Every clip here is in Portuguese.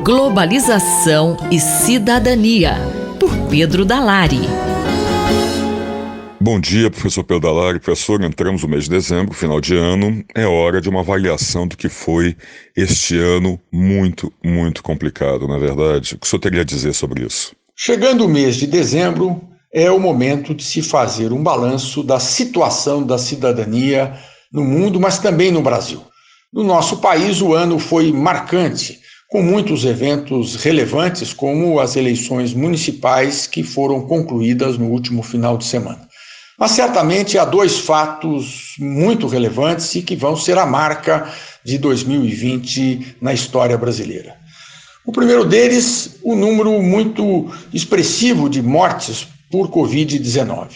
Globalização e Cidadania, por Pedro Dalari. Bom dia, professor Pedro Dalari. Professor, entramos no mês de dezembro, final de ano, é hora de uma avaliação do que foi este ano muito complicado, não é verdade? O que o senhor teria a dizer sobre isso? Chegando o mês de dezembro, é o momento de se fazer um balanço da situação da cidadania no mundo, mas também no Brasil. No nosso país, o ano foi marcante, com muitos eventos relevantes, como as eleições municipais que foram concluídas no último final de semana. Mas certamente há dois fatos muito relevantes e que vão ser a marca de 2020 na história brasileira. O primeiro deles, o número muito expressivo de mortes por Covid-19.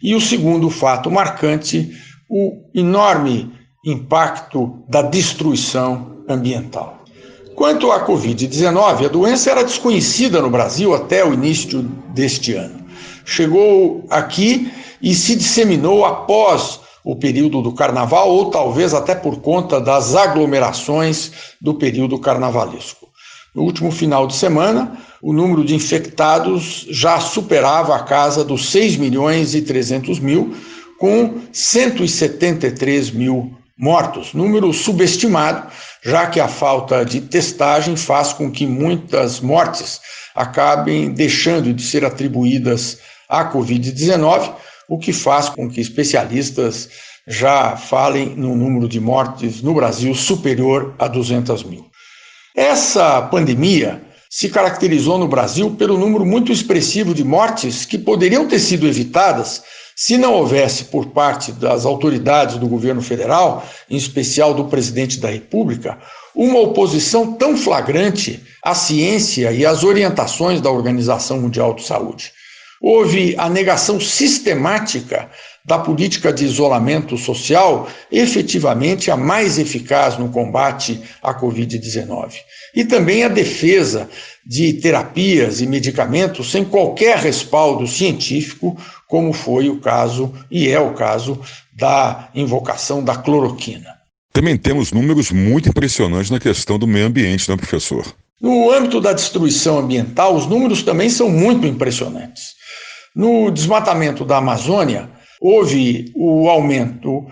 E o segundo fato marcante, o enorme impacto da destruição ambiental. Quanto à Covid-19, a doença era desconhecida no Brasil até o início deste ano. Chegou aqui e se disseminou após o período do carnaval, ou talvez até por conta das aglomerações do período carnavalesco. No último final de semana, o número de infectados já superava a casa dos 6.300.000, com 173 mil mortos, número subestimado, já que a falta de testagem faz com que muitas mortes acabem deixando de ser atribuídas à Covid-19, o que faz com que especialistas já falem num número de mortes no Brasil superior a 200 mil. Essa pandemia se caracterizou no Brasil pelo número muito expressivo de mortes que poderiam ter sido evitadas se não houvesse, por parte das autoridades do governo federal, em especial do presidente da República, uma oposição tão flagrante à ciência e às orientações da Organização Mundial de Saúde. Houve a negação sistemática da política de isolamento social, efetivamente a mais eficaz no combate à Covid-19. E também a defesa de terapias e medicamentos sem qualquer respaldo científico, como foi o caso e é o caso da invocação da cloroquina. Também temos números muito impressionantes na questão do meio ambiente, né, professor? No âmbito da destruição ambiental, os números também são muito impressionantes. No desmatamento da Amazônia, houve o aumento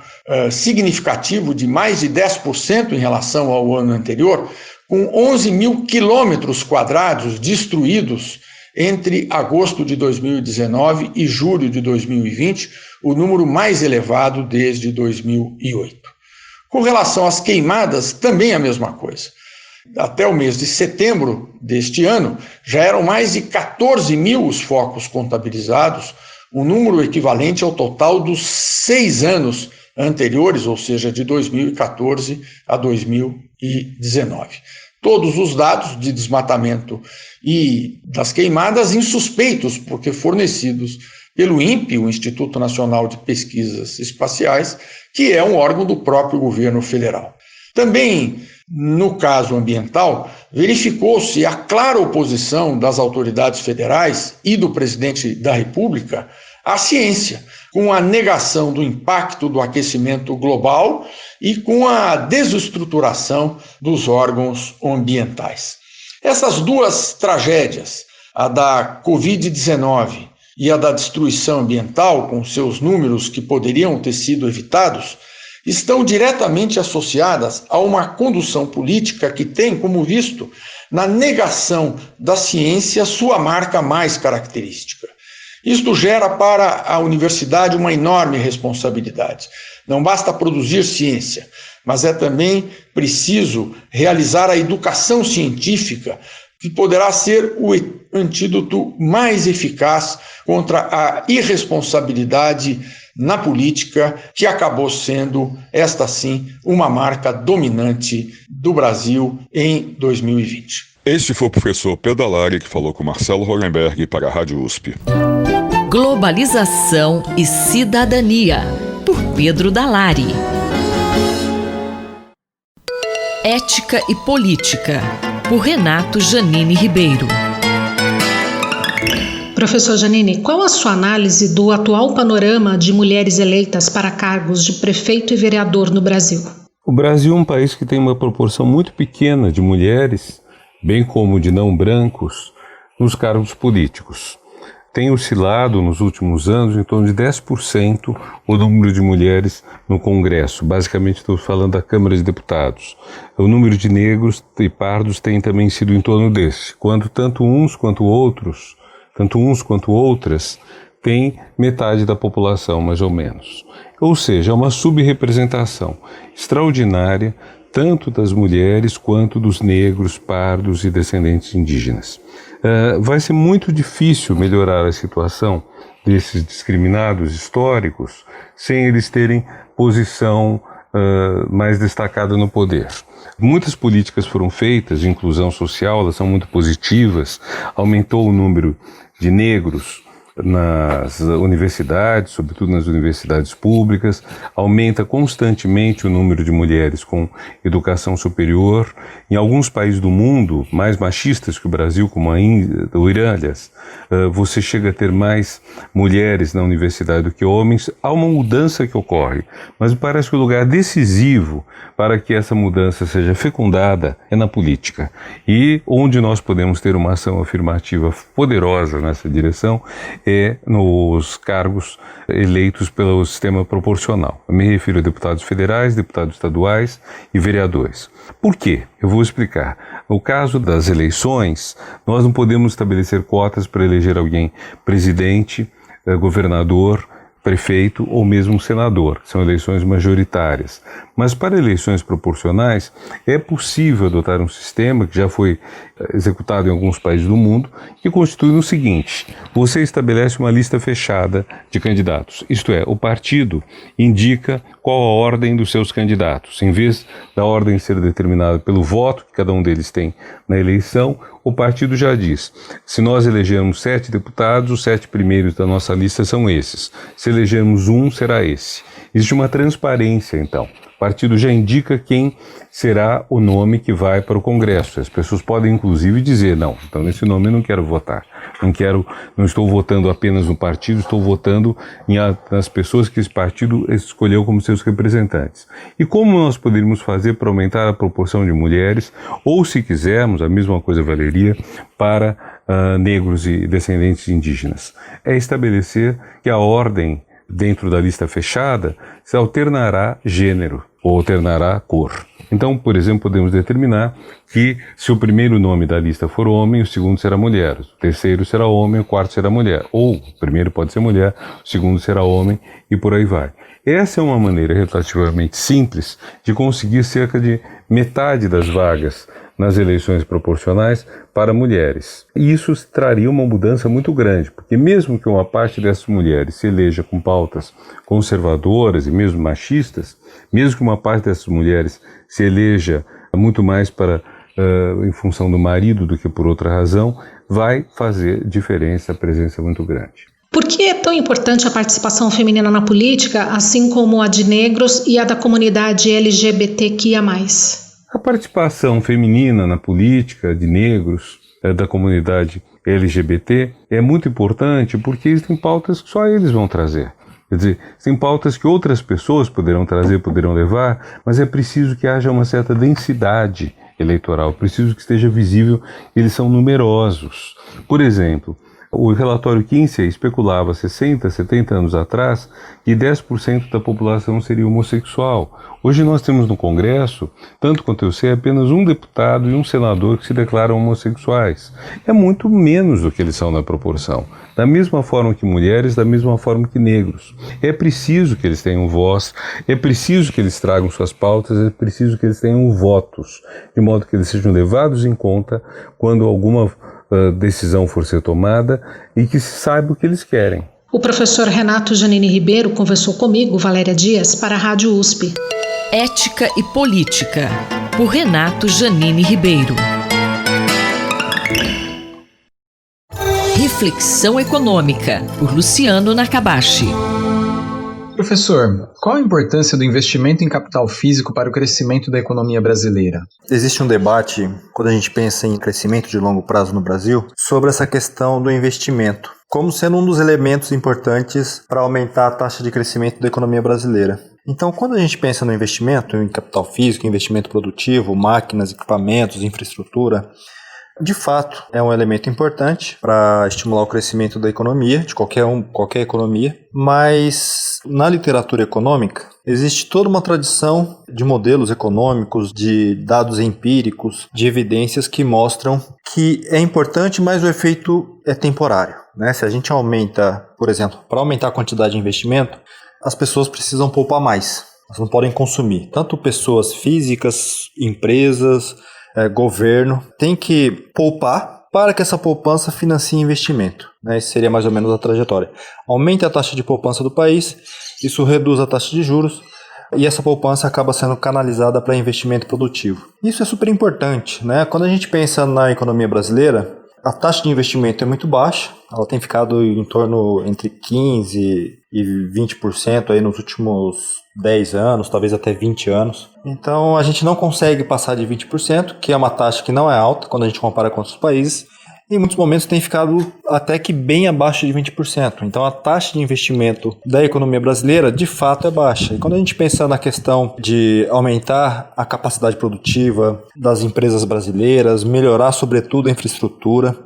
significativo de mais de 10% em relação ao ano anterior, com 11 mil quilômetros quadrados destruídos entre agosto de 2019 e julho de 2020, o número mais elevado desde 2008. Com relação às queimadas, também a mesma coisa. Até o mês de setembro deste ano, já eram mais de 14 mil os focos contabilizados, um número equivalente ao total dos 6 anos anteriores, ou seja, de 2014 a 2019. Todos os dados de desmatamento e das queimadas insuspeitos, porque fornecidos pelo INPE, o Instituto Nacional de Pesquisas Espaciais, que é um órgão do próprio governo federal. Também, no caso ambiental, verificou-se a clara oposição das autoridades federais e do presidente da República à ciência, com a negação do impacto do aquecimento global e com a desestruturação dos órgãos ambientais. Essas duas tragédias, a da Covid-19 e a da destruição ambiental, com seus números que poderiam ter sido evitados, estão diretamente associadas a uma condução política que tem, como visto, na negação da ciência sua marca mais característica. Isto gera para a universidade uma enorme responsabilidade. Não basta produzir ciência, mas é também preciso realizar a educação científica, que poderá ser o antídoto mais eficaz contra a irresponsabilidade na política, que acabou sendo, esta sim, uma marca dominante do Brasil em 2020. Este foi o professor Pedro Dalari, que falou com Marcelo Hollenberg para a Rádio USP. Globalização e Cidadania, por Pedro Dalari. Ética e Política, por Renato Janine Ribeiro. Professor Janine, qual a sua análise do atual panorama de mulheres eleitas para cargos de prefeito e vereador no Brasil? O Brasil é um país que tem uma proporção muito pequena de mulheres bem como de não brancos, nos cargos políticos. Tem oscilado nos últimos anos em torno de 10% o número de mulheres no Congresso. Basicamente estou falando da Câmara de Deputados. O número de negros e pardos tem também sido em torno desse, quando tanto uns quanto outras têm metade da população, mais ou menos. Ou seja, é uma subrepresentação extraordinária tanto das mulheres quanto dos negros, pardos e descendentes indígenas. Vai ser muito difícil melhorar a situação desses discriminados históricos sem eles terem posição mais destacada no poder. Muitas políticas foram feitas de inclusão social, elas são muito positivas, aumentou o número de negros nas universidades, sobretudo nas universidades públicas, aumenta constantemente o número de mulheres com educação superior. Em alguns países do mundo, mais machistas que o Brasil, como a Índia, o Irã, aliás, você chega a ter mais mulheres na universidade do que homens. Há uma mudança que ocorre, mas me parece que o lugar decisivo para que essa mudança seja fecundada é na política. E onde nós podemos ter uma ação afirmativa poderosa nessa direção é nos cargos eleitos pelo sistema proporcional. Eu me refiro a deputados federais, deputados estaduais e vereadores. Por quê? Eu vou explicar. No caso das eleições, nós não podemos estabelecer cotas para eleger alguém presidente, governador, prefeito ou mesmo senador. São eleições majoritárias. Mas para eleições proporcionais é possível adotar um sistema que já foi executado em alguns países do mundo, que constitui o seguinte: você estabelece uma lista fechada de candidatos. Isto é, o partido indica qual a ordem dos seus candidatos. Em vez da ordem ser determinada pelo voto que cada um deles tem na eleição, o partido já diz: se nós elegermos 7 deputados, os 7 primeiros da nossa lista são esses. Se elegermos um, será esse. Existe uma transparência, então. O partido já indica quem será o nome que vai para o Congresso. As pessoas podem, inclusive, dizer: não, então nesse nome eu não quero votar. Não estou votando apenas no partido, estou votando nas pessoas que esse partido escolheu como seus representantes. E como nós poderíamos fazer para aumentar a proporção de mulheres, ou se quisermos, a mesma coisa valeria para negros e descendentes indígenas? É estabelecer que a ordem dentro da lista fechada se alternará gênero ou alternará cor. Então, por exemplo, podemos determinar que se o primeiro nome da lista for homem, o segundo será mulher, o terceiro será homem, o quarto será mulher. Ou o primeiro pode ser mulher, o segundo será homem e por aí vai. Essa é uma maneira relativamente simples de conseguir cerca de metade das vagas nas eleições proporcionais para mulheres. E isso traria uma mudança muito grande, porque mesmo que uma parte dessas mulheres se eleja com pautas conservadoras e mesmo machistas, mesmo que uma parte dessas mulheres se eleja muito mais em função do marido do que por outra razão, vai fazer diferença, a presença muito grande. Por que é tão importante a participação feminina na política, assim como a de negros e a da comunidade LGBTQIA+. A participação feminina na política de negros, da comunidade LGBT, é muito importante porque existem pautas que só eles vão trazer. Quer dizer, tem pautas que outras pessoas poderão trazer, poderão levar, mas é preciso que haja uma certa densidade eleitoral, preciso que esteja visível que eles são numerosos. Por exemplo, o relatório Kinsey especulava 60, 70 anos atrás que 10% da população seria homossexual. Hoje nós temos no Congresso, tanto quanto eu sei, apenas um deputado e um senador que se declaram homossexuais. É muito menos do que eles são na proporção. Da mesma forma que mulheres, da mesma forma que negros. É preciso que eles tenham voz, é preciso que eles tragam suas pautas, é preciso que eles tenham votos, de modo que eles sejam levados em conta quando alguma decisão for ser tomada e que se saiba o que eles querem. O professor Renato Janine Ribeiro conversou comigo, Valéria Dias, para a Rádio USP. Ética e Política, por Renato Janine Ribeiro. Reflexão Econômica, por Luciano Nakabashi. Professor, qual a importância do investimento em capital físico para o crescimento da economia brasileira? Existe um debate, quando a gente pensa em crescimento de longo prazo no Brasil, sobre essa questão do investimento, como sendo um dos elementos importantes para aumentar a taxa de crescimento da economia brasileira. Então, quando a gente pensa no investimento em capital físico, investimento produtivo, máquinas, equipamentos, infraestrutura, de fato, é um elemento importante para estimular o crescimento da economia, de qualquer economia, mas na literatura econômica existe toda uma tradição de modelos econômicos, de dados empíricos, de evidências que mostram que é importante, mas o efeito é temporário, né? Se a gente aumenta, por exemplo, para aumentar a quantidade de investimento, as pessoas precisam poupar mais, elas não podem consumir. Tanto pessoas físicas, empresas, governo, tem que poupar para que essa poupança financie investimento, né? Isso seria mais ou menos a trajetória. Aumenta a taxa de poupança do país, isso reduz a taxa de juros e essa poupança acaba sendo canalizada para investimento produtivo. Isso é super importante, né? Quando a gente pensa na economia brasileira, a taxa de investimento é muito baixa, ela tem ficado em torno entre 15% e 20% aí nos últimos 10 anos, talvez até 20 anos. Então a gente não consegue passar de 20%, que é uma taxa que não é alta quando a gente compara com outros países. Em muitos momentos tem ficado até que bem abaixo de 20%. Então a taxa de investimento da economia brasileira de fato é baixa. E quando a gente pensa na questão de aumentar a capacidade produtiva das empresas brasileiras, melhorar sobretudo a infraestrutura,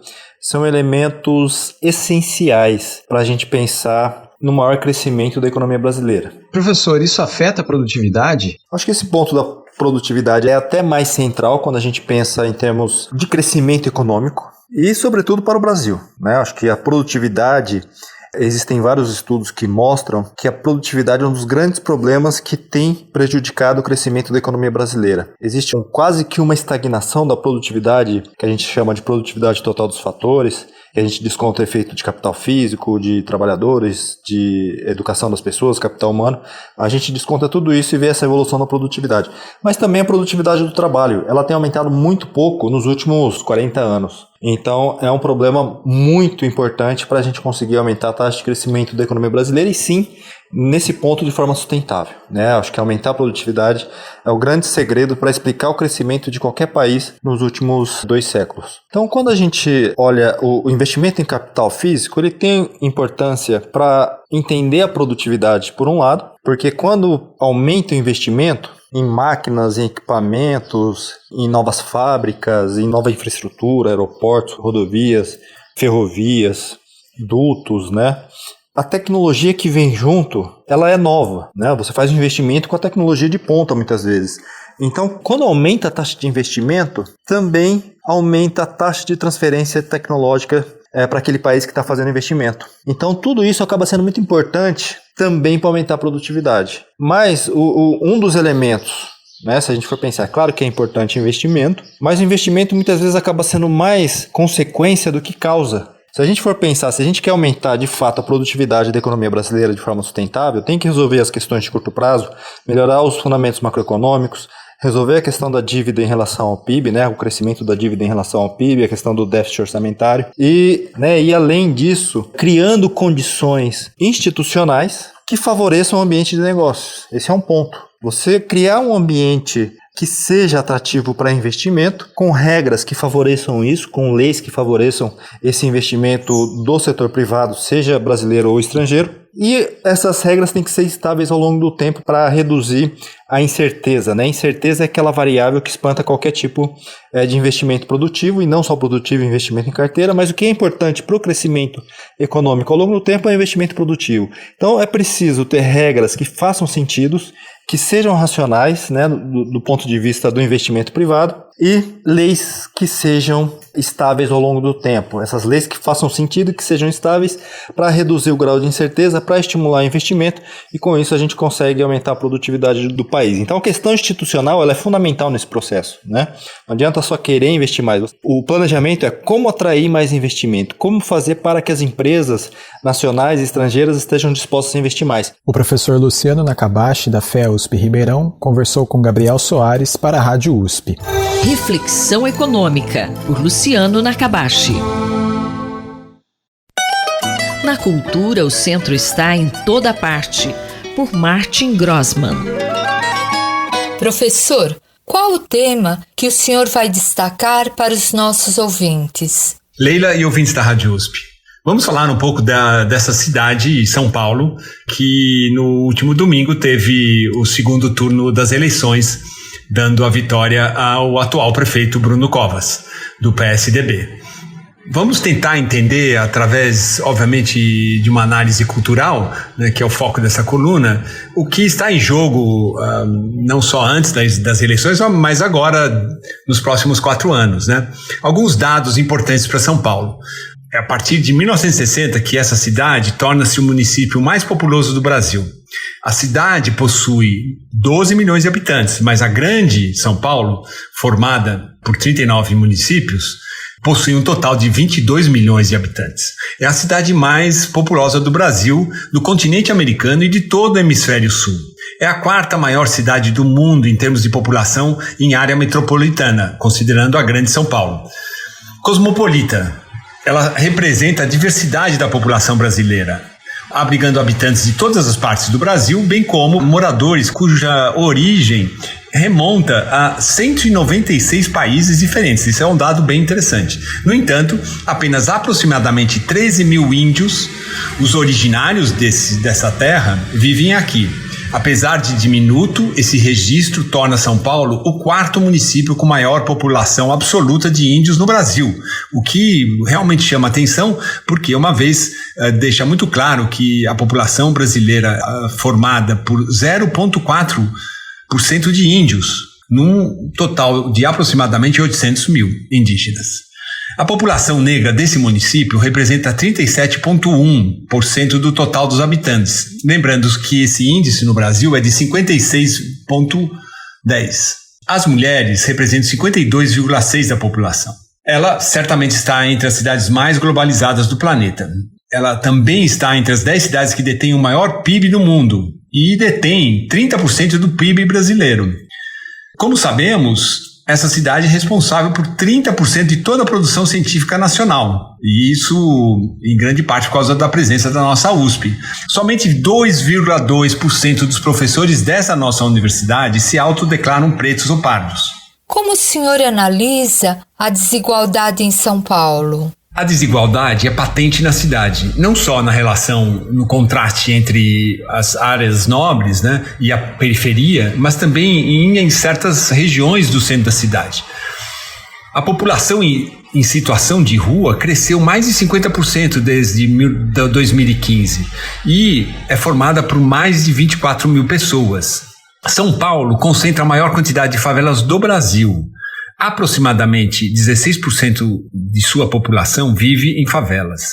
são elementos essenciais para a gente pensar no maior crescimento da economia brasileira. Professor, isso afeta a produtividade? Acho que esse ponto da produtividade é até mais central quando a gente pensa em termos de crescimento econômico e, sobretudo, para o Brasil, né? Acho que a produtividade, existem vários estudos que mostram que a produtividade é um dos grandes problemas que tem prejudicado o crescimento da economia brasileira. Existe quase que uma estagnação da produtividade, que a gente chama de produtividade total dos fatores, que a gente desconta o efeito de capital físico, de trabalhadores, de educação das pessoas, capital humano. A gente desconta tudo isso e vê essa evolução da produtividade. Mas também a produtividade do trabalho. Ela tem aumentado muito pouco nos últimos 40 anos. Então, é um problema muito importante para a gente conseguir aumentar a taxa de crescimento da economia brasileira e sim, nesse ponto de forma sustentável, né? Acho que aumentar a produtividade é o grande segredo para explicar o crescimento de qualquer país nos últimos 2 séculos. Então, quando a gente olha o investimento em capital físico, ele tem importância para entender a produtividade, por um lado, porque quando aumenta o investimento em máquinas, em equipamentos, em novas fábricas, em nova infraestrutura, aeroportos, rodovias, ferrovias, dutos, né? A tecnologia que vem junto, ela é nova, né? Você faz um investimento com a tecnologia de ponta muitas vezes. Então, quando aumenta a taxa de investimento, também aumenta a taxa de transferência tecnológica para aquele país que está fazendo investimento. Então, tudo isso acaba sendo muito importante também para aumentar a produtividade. Mas um dos elementos, né, se a gente for pensar, claro que é importante investimento, mas o investimento muitas vezes acaba sendo mais consequência do que causa. Se a gente for pensar, se a gente quer aumentar de fato a produtividade da economia brasileira de forma sustentável, tem que resolver as questões de curto prazo, melhorar os fundamentos macroeconômicos, resolver a questão da dívida em relação ao PIB, né, o crescimento da dívida em relação ao PIB, a questão do déficit orçamentário e além disso, criando condições institucionais que favoreçam o ambiente de negócios. Esse é um ponto. Você criar um ambiente que seja atrativo para investimento, com regras que favoreçam isso, com leis que favoreçam esse investimento do setor privado, seja brasileiro ou estrangeiro. E essas regras têm que ser estáveis ao longo do tempo para reduzir a incerteza, né? A incerteza é aquela variável que espanta qualquer tipo de investimento produtivo, e não só produtivo, investimento em carteira, mas o que é importante para o crescimento econômico ao longo do tempo é o investimento produtivo. Então é preciso ter regras que façam sentido, que sejam racionais, né, do ponto de vista do investimento privado, e leis que sejam estáveis ao longo do tempo. Essas leis que façam sentido e que sejam estáveis para reduzir o grau de incerteza, para estimular investimento, e com isso a gente consegue aumentar a produtividade do país. Então a questão institucional ela é fundamental nesse processo, né? Não adianta só querer investir mais. O planejamento é como atrair mais investimento, como fazer para que as empresas nacionais e estrangeiras estejam dispostas a investir mais. O professor Luciano Nakabashi, da FEA-USP Ribeirão, conversou com Gabriel Soares para a Rádio USP. Reflexão Econômica, por Luciano Nakabashi. Na cultura, o centro está em toda parte, por Martin Grossman. Professor, qual o tema que o senhor vai destacar para os nossos ouvintes? Leila e ouvintes da Rádio USP, vamos falar um pouco dessa cidade, São Paulo, que no último domingo teve o segundo turno das eleições dando a vitória ao atual prefeito Bruno Covas, do PSDB. Vamos tentar entender, através, obviamente, de uma análise cultural, né, que é o foco dessa coluna, o que está em jogo, não só antes das eleições, mas agora, nos próximos 4 anos. Né? Alguns dados importantes para São Paulo. É a partir de 1960 que essa cidade torna-se o município mais populoso do Brasil. A cidade possui 12 milhões de habitantes, mas a grande São Paulo, formada por 39 municípios, possui um total de 22 milhões de habitantes. É a cidade mais populosa do Brasil, do continente americano e de todo o hemisfério sul. É a 4ª maior cidade do mundo em termos de população em área metropolitana, considerando a grande São Paulo. Cosmopolita, ela representa a diversidade da população brasileira, abrigando habitantes de todas as partes do Brasil, bem como moradores cuja origem remonta a 196 países diferentes. Isso é um dado bem interessante. No entanto, apenas aproximadamente 13 mil índios, os originários dessa terra, vivem aqui. Apesar de diminuto, esse registro torna São Paulo o 4º município com maior população absoluta de índios no Brasil, o que realmente chama atenção, porque uma vez deixa muito claro que a população brasileira formada por 0,4% de índios, num total de aproximadamente 800 mil indígenas. A população negra desse município representa 37,1% do total dos habitantes. Lembrando que esse índice no Brasil é de 56,10%. As mulheres representam 52,6% da população. Ela certamente está entre as cidades mais globalizadas do planeta. Ela também está entre as 10 cidades que detêm o maior PIB do mundo e detém 30% do PIB brasileiro. Como sabemos, essa cidade é responsável por 30% de toda a produção científica nacional. E isso, em grande parte, por causa da presença da nossa USP. Somente 2,2% dos professores dessa nossa universidade se autodeclaram pretos ou pardos. Como o senhor analisa a desigualdade em São Paulo? A desigualdade é patente na cidade, não só na relação, no contraste entre as áreas nobres, né, e a periferia, mas também em certas regiões do centro da cidade. A população em situação de rua cresceu mais de 50% desde 2015 e é formada por mais de 24 mil pessoas. São Paulo concentra a maior quantidade de favelas do Brasil. Aproximadamente 16% de sua população vive em favelas.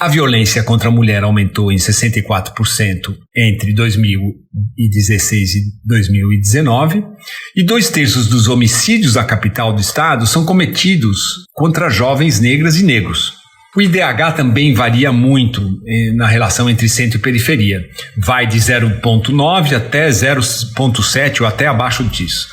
A violência contra a mulher aumentou em 64% entre 2016 e 2019, e 2/3 dos homicídios da capital do estado são cometidos contra jovens negras e negros. O IDH também varia muito na relação entre centro e periferia. Vai de 0,9 até 0,7 ou até abaixo disso.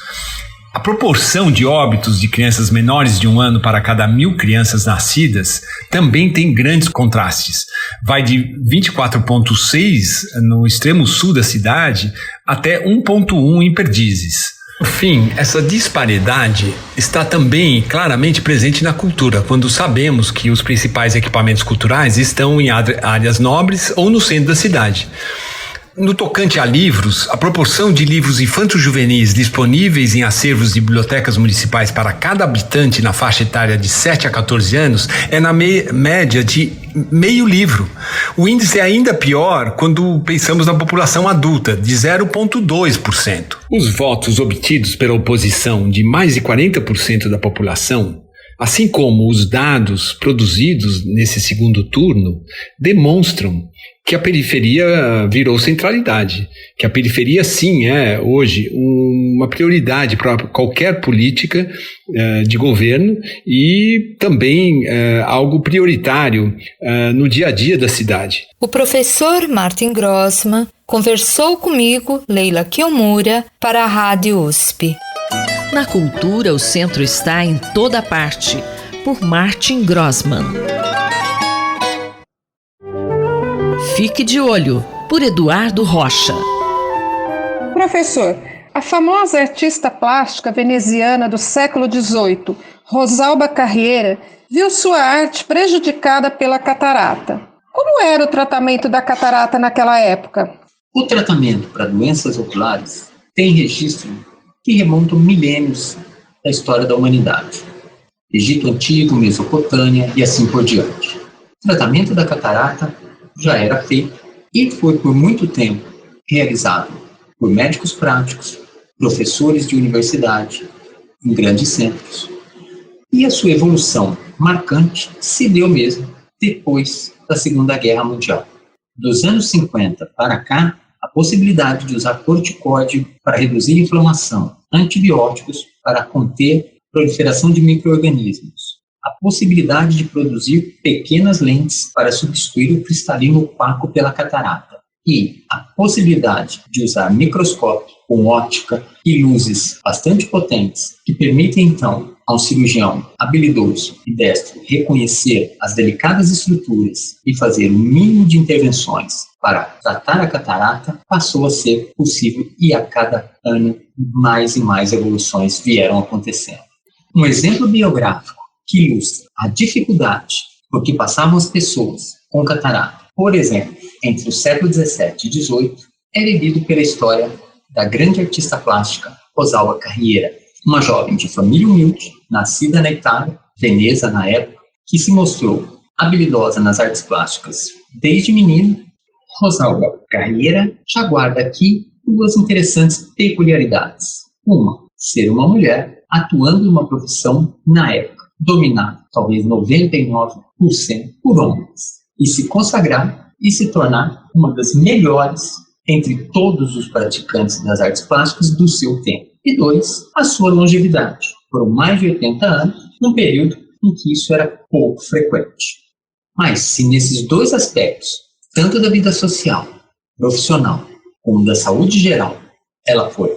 A proporção de óbitos de crianças menores de 1 ano para cada 1.000 crianças nascidas também tem grandes contrastes. Vai de 24,6 no extremo sul da cidade até 1,1 em Perdizes. Por fim, essa disparidade está também claramente presente na cultura, quando sabemos que os principais equipamentos culturais estão em áreas nobres ou no centro da cidade. No tocante a livros, a proporção de livros infanto-juvenis disponíveis em acervos de bibliotecas municipais para cada habitante na faixa etária de 7 a 14 anos é na média de meio livro. O índice é ainda pior quando pensamos na população adulta, de 0,2%. Os votos obtidos pela oposição de mais de 40% da população, assim como os dados produzidos nesse segundo turno, demonstram que a periferia virou centralidade, que a periferia sim é hoje uma prioridade para qualquer política de governo e também algo prioritário no dia a dia da cidade. O professor Martin Grossmann conversou comigo, Leila Kiyomura, para a Rádio USP. Na cultura, o centro está em toda parte, por Martin Grossmann. Fique de olho, por Eduardo Rocha. Professor, a famosa artista plástica veneziana do século XVIII, Rosalba Carriera, viu sua arte prejudicada pela catarata. Como era o tratamento da catarata naquela época? O tratamento para doenças oculares tem registro que remontam milênios da história da humanidade. Egito Antigo, Mesopotâmia e assim por diante. O tratamento da catarata já era feito e foi por muito tempo realizado por médicos práticos, professores de universidade, em grandes centros. E a sua evolução marcante se deu mesmo depois da Segunda Guerra Mundial. Dos anos 50 para cá, a possibilidade de usar corticóide para reduzir a inflamação, antibióticos para conter a proliferação de micro-organismos, a possibilidade de produzir pequenas lentes para substituir o cristalino opaco pela catarata e a possibilidade de usar microscópio com óptica e luzes bastante potentes que permitem então a um cirurgião habilidoso e destro reconhecer as delicadas estruturas e fazer o mínimo de intervenções para tratar a catarata passou a ser possível e a cada ano mais e mais evoluções vieram acontecendo. Um exemplo biográfico que ilustra a dificuldade por que passavam as pessoas com catarata, por exemplo, entre o século XVII e XVIII, é devido pela história da grande artista plástica Rosalba Carriera, uma jovem de família humilde, nascida na Itália, Veneza na época, que se mostrou habilidosa nas artes plásticas desde menina. Rosalba Carriera já guarda aqui duas interessantes peculiaridades. Uma, ser uma mulher atuando em uma profissão, na época, dominada, talvez 99% por homens, e se consagrar e se tornar uma das melhores entre todos os praticantes das artes plásticas do seu tempo. E dois, a sua longevidade. Foram mais de 80 anos, num período em que isso era pouco frequente. Mas se nesses dois aspectos, tanto da vida social, profissional, como da saúde geral, ela foi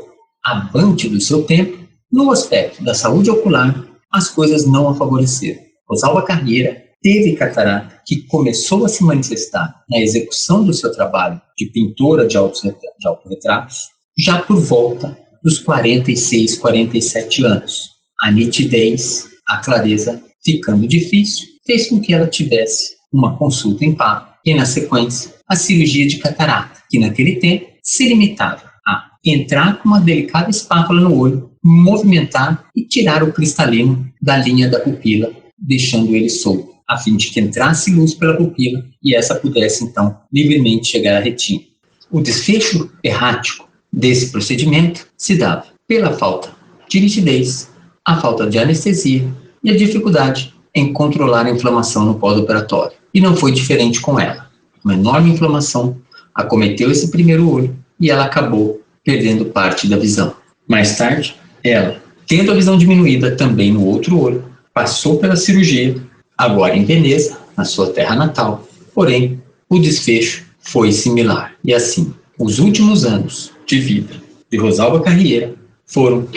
avante do seu tempo, no aspecto da saúde ocular, as coisas não a favoreceram. Rosalba Carriera teve catarata que começou a se manifestar na execução do seu trabalho de pintora de autorretratos já por volta dos 46, 47 anos. A nitidez, a clareza ficando difícil, fez com que ela tivesse uma consulta em pago e, na sequência, a cirurgia de catarata, que naquele tempo se limitava a entrar com uma delicada espátula no olho, movimentar e tirar o cristalino da linha da pupila, deixando ele solto, a fim de que entrasse luz pela pupila e essa pudesse, então, livremente chegar à retina. O desfecho errático desse procedimento se dava pela falta de nitidez, a falta de anestesia e a dificuldade em controlar a inflamação no pós-operatório. E não foi diferente com ela. Uma enorme inflamação acometeu esse primeiro olho e ela acabou perdendo parte da visão. Mais tarde, ela, tendo a visão diminuída também no outro olho, passou pela cirurgia, agora em Veneza, na sua terra natal. Porém, o desfecho foi similar. E assim, os últimos anos de vida de Rosalba Carriera foram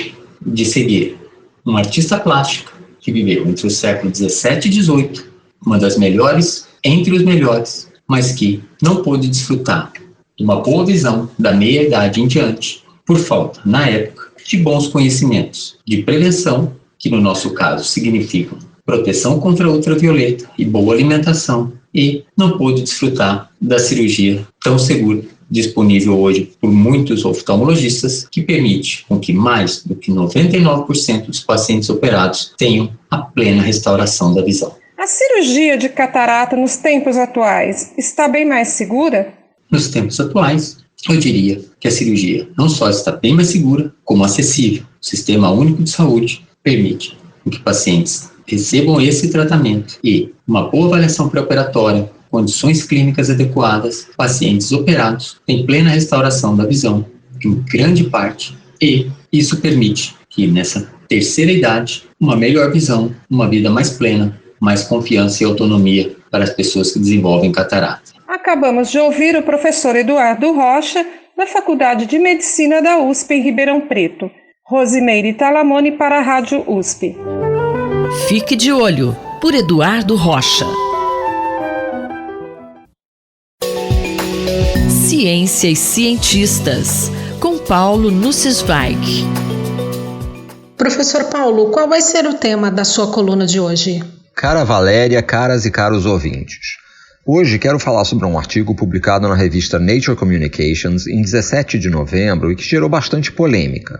de cegueira. Uma artista plástica que viveu entre o século XVII e XVIII, uma das melhores entre os melhores, mas que não pôde desfrutar de uma boa visão da meia-idade em diante, por falta, na época, de bons conhecimentos de prevenção, que no nosso caso significam proteção contra a ultravioleta e boa alimentação, e não pôde desfrutar da cirurgia tão segura disponível hoje por muitos oftalmologistas, que permite com que mais do que 99% dos pacientes operados tenham a plena restauração da visão. A cirurgia de catarata nos tempos atuais está bem mais segura? Nos tempos atuais, eu diria que a cirurgia não só está bem mais segura, como acessível. O Sistema Único de Saúde permite que pacientes recebam esse tratamento e uma boa avaliação pré-operatória, condições clínicas adequadas, pacientes operados têm plena restauração da visão, em grande parte, e isso permite que nessa terceira idade, uma melhor visão, uma vida mais plena, mais confiança e autonomia para as pessoas que desenvolvem catarata. Acabamos de ouvir o professor Eduardo Rocha, da Faculdade de Medicina da USP em Ribeirão Preto. Rosimeire Talamone para a Rádio USP. Fique de olho, por Eduardo Rocha. Ciência e cientistas, com Paulo Nussweig. Professor Paulo, qual vai ser o tema da sua coluna de hoje? Cara Valéria, caras e caros ouvintes. Hoje quero falar sobre um artigo publicado na revista Nature Communications em 17 de novembro e que gerou bastante polêmica.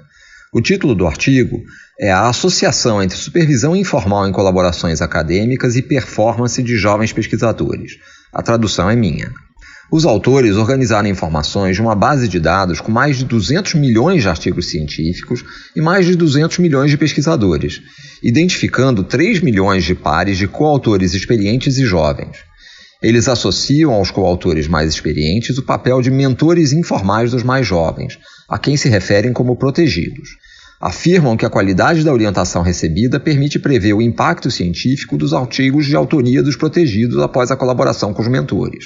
O título do artigo é A Associação entre Supervisão Informal em Colaborações Acadêmicas e Performance de Jovens Pesquisadores. A tradução é minha. Os autores organizaram informações de uma base de dados com mais de 200 milhões de artigos científicos e mais de 200 milhões de pesquisadores, identificando 3 milhões de pares de coautores experientes e jovens. Eles associam aos coautores mais experientes o papel de mentores informais dos mais jovens, a quem se referem como protegidos. Afirmam que a qualidade da orientação recebida permite prever o impacto científico dos artigos de autoria dos protegidos após a colaboração com os mentores.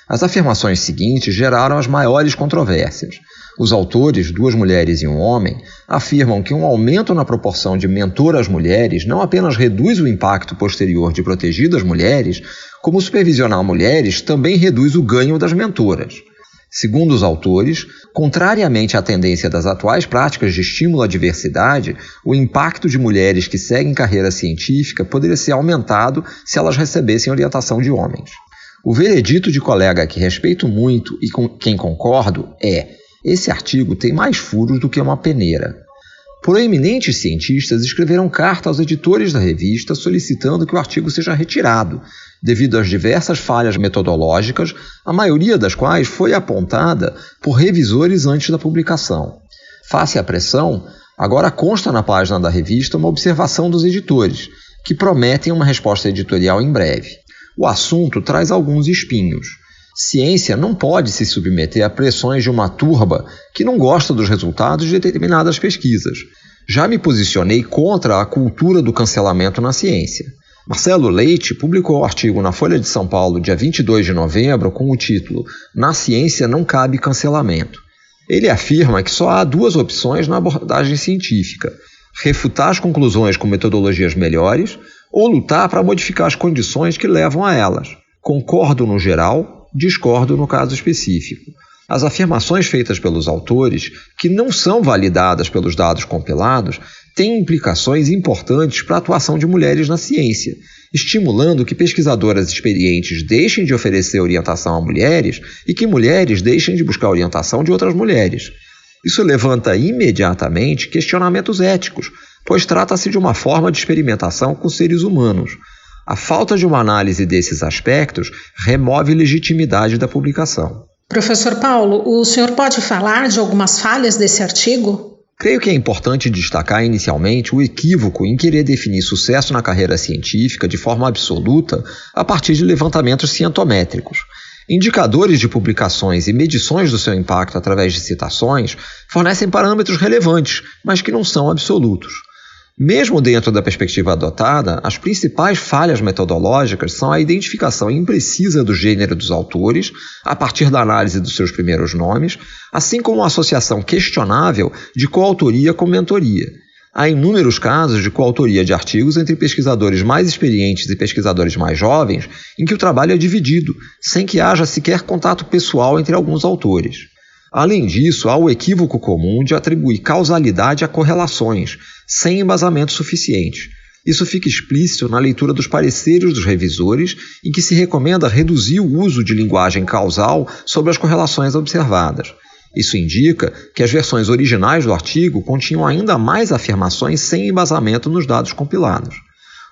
As afirmações seguintes geraram as maiores controvérsias. Os autores, 2 mulheres e um homem, afirmam que um aumento na proporção de mentoras mulheres não apenas reduz o impacto posterior de protegidas mulheres, como supervisionar mulheres também reduz o ganho das mentoras. Segundo os autores, contrariamente à tendência das atuais práticas de estímulo à diversidade, o impacto de mulheres que seguem carreira científica poderia ser aumentado se elas recebessem orientação de homens. O veredito de colega que respeito muito e com quem concordo é: esse artigo tem mais furos do que uma peneira. Proeminentes cientistas escreveram carta aos editores da revista solicitando que o artigo seja retirado, devido às diversas falhas metodológicas, a maioria das quais foi apontada por revisores antes da publicação. Face à pressão, agora consta na página da revista uma observação dos editores, que prometem uma resposta editorial em breve. O assunto traz alguns espinhos. Ciência não pode se submeter a pressões de uma turba que não gosta dos resultados de determinadas pesquisas. Já me posicionei contra a cultura do cancelamento na ciência. Marcelo Leite publicou o artigo na Folha de São Paulo, dia 22 de novembro, com o título Na ciência não cabe cancelamento. Ele afirma que só há 2 opções na abordagem científica: refutar as conclusões com metodologias melhores ou lutar para modificar as condições que levam a elas. Concordo no geral, discordo no caso específico. As afirmações feitas pelos autores, que não são validadas pelos dados compilados, têm implicações importantes para a atuação de mulheres na ciência, estimulando que pesquisadoras experientes deixem de oferecer orientação a mulheres e que mulheres deixem de buscar orientação de outras mulheres. Isso levanta imediatamente questionamentos éticos, pois trata-se de uma forma de experimentação com seres humanos. A falta de uma análise desses aspectos remove legitimidade da publicação. Professor Paulo, o senhor pode falar de algumas falhas desse artigo? Creio que é importante destacar inicialmente o equívoco em querer definir sucesso na carreira científica de forma absoluta a partir de levantamentos cientométricos. Indicadores de publicações e medições do seu impacto através de citações fornecem parâmetros relevantes, mas que não são absolutos. Mesmo dentro da perspectiva adotada, as principais falhas metodológicas são a identificação imprecisa do gênero dos autores, a partir da análise dos seus primeiros nomes, assim como a associação questionável de coautoria com mentoria. Há inúmeros casos de coautoria de artigos entre pesquisadores mais experientes e pesquisadores mais jovens, em que o trabalho é dividido, sem que haja sequer contato pessoal entre alguns autores. Além disso, há o equívoco comum de atribuir causalidade a correlações, sem embasamento suficiente. Isso fica explícito na leitura dos pareceres dos revisores, em que se recomenda reduzir o uso de linguagem causal sobre as correlações observadas. Isso indica que as versões originais do artigo continham ainda mais afirmações sem embasamento nos dados compilados.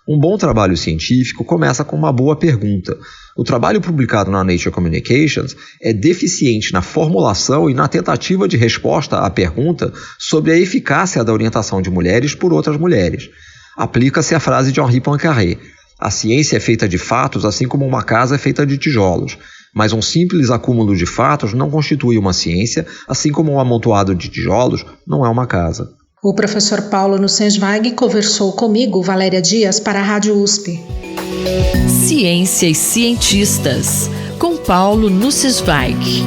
Um bom trabalho científico começa com uma boa pergunta. O trabalho publicado na Nature Communications é deficiente na formulação e na tentativa de resposta à pergunta sobre a eficácia da orientação de mulheres por outras mulheres. Aplica-se a frase de Henri Poincaré: a ciência é feita de fatos assim como uma casa é feita de tijolos, mas um simples acúmulo de fatos não constitui uma ciência, assim como um amontoado de tijolos não é uma casa. O professor Paulo Nussensweig conversou comigo, Valéria Dias, para a Rádio USP. Ciência e Cientistas, com Paulo Nussensweig.